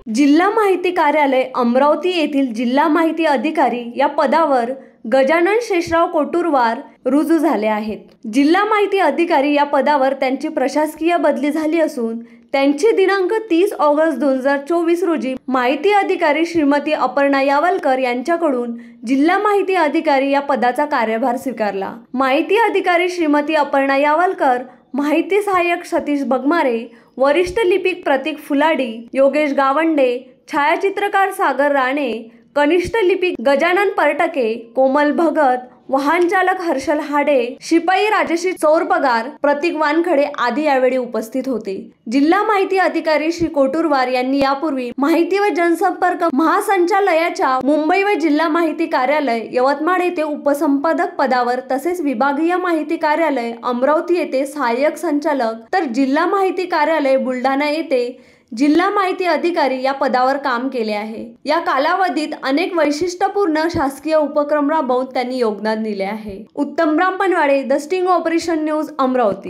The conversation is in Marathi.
जिल्हा माहिती कार्यालय अमरावती येथील जिल्हा माहिती अधिकारी या पदावर गजानन शेषराव कोटुरवार रुजू झाले आहेत। जिल्हा माहिती अधिकारी या पदावर त्यांची प्रशासकीय बदली झाली असून त्यांची दिनांक 30 ऑगस्ट 2024 रोजी माहिती अधिकारी श्रीमती अपर्णा यावलकर यांच्याकडून जिल्हा माहिती अधिकारी या पदाचा कार्यभार स्वीकारला। माहिती अधिकारी श्रीमती अपर्णा यावलकर, माहिती सहाय्यक सतीश बगमारे, वरिष्ठ लिपिक प्रतीक फुलाडी, योगेश गावंडे, छायाचित्रकार सागर राणे, कनिष्ठ लिपिक गजानन परटके, कोमल भगत, वाहन चालक हर्षल हाडे, शिपाई राजश्री चौरपगार, प्रतीक वानखडे आदी यावेळी उपस्थित होते। जिल्हा माहिती अधिकारी श्री कोटुरवार यांनी यापूर्वी माहिती व जनसंपर्क महासंचालयाच्या मुंबई व जिल्हा माहिती कार्यालय यवतमाळ येथे उपसंपादक पदावर तसेच विभागीय माहिती कार्यालय अमरावती येथे सहाय्यक संचालक तर जिल्हा माहिती कार्यालय बुलढाणा येथे जिल्हा माहिती अधिकारी या पदावर काम केले आहे। या कालावधीत अनेक वैशिष्ट्यपूर्ण शासकीय उपक्रम राबवून त्यांनी योगदान दिले आहे। उत्तम Brahmanwade, the sting operation news, Amravati.